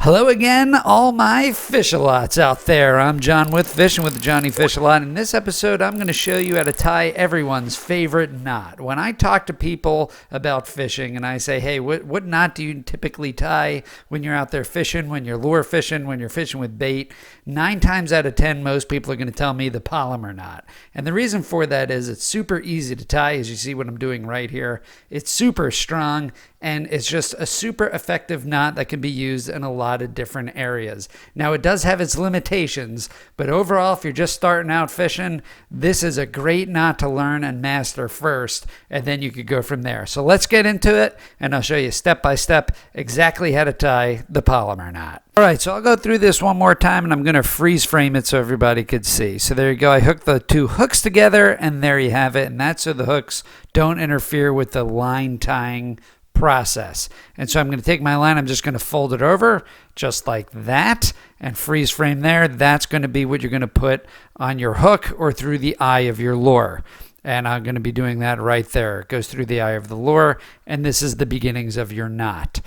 Hello again, all my Fishalots out there. I'm John with Fishing with Johnny Fishalot. In this episode, I'm going to show you how to tie everyone's favorite knot. When I talk to people about fishing and I say, hey, what knot do you typically tie when you're out there fishing, when you're lure fishing, when you're fishing with bait? 9 times out of 10, most people are going to tell me the polymer knot. And the reason for that is it's super easy to tie, as you see what I'm doing right here. It's super strong, and it's just a super effective knot that can be used in a lot of different areas. Now, it does have its limitations, but overall, if you're just starting out fishing, this is a great knot to learn and master first, and then you could go from there. So let's get into it, and I'll show you step by step exactly how to tie the polymer knot. All right, so I'll go through this one more time, and I'm going to freeze frame it so everybody could see. So there you go. I hooked the 2 hooks together, and there you have it, and that's so the hooks don't interfere with the line tying process. And so I'm going to take my line, I'm just going to fold it over just like that and freeze frame there. That's going to be what you're going to put on your hook or through the eye of your lure. And I'm going to be doing that right there. It goes through the eye of the lure, and this is the beginnings of your knot.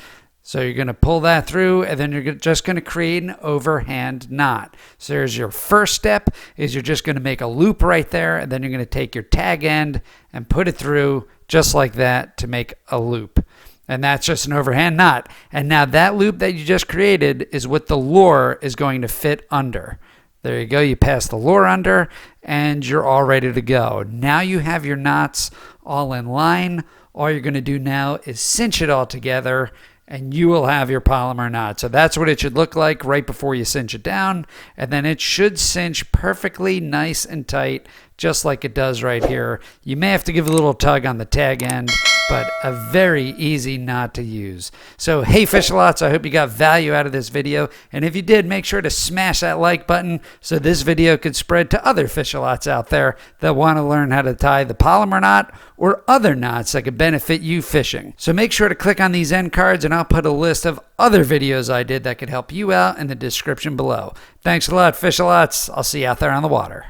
So you're going to pull that through, and then you're just going to create an overhand knot. So there's your first step, is you're just going to make a loop right there, and then you're going to take your tag end and put it through just like that to make a loop. And that's just an overhand knot. And now that loop that you just created is what the lure is going to fit under. There you go. You pass the lure under, and you're all ready to go. Now you have your knots all in line. All you're going to do now is cinch it all together, and you will have your polymer knot. So that's what it should look like right before you cinch it down. And then it should cinch perfectly nice and tight, just like it does right here. You may have to give a little tug on the tag end, but a very easy knot to use. So, hey Fishalots, I hope you got value out of this video. And if you did, make sure to smash that like button so this video could spread to other Fishalots out there that want to learn how to tie the polymer knot or other knots that could benefit you fishing. So make sure to click on these end cards, and I'll put a list of other videos I did that could help you out in the description below. Thanks a lot, Fishalots. I'll see you out there on the water.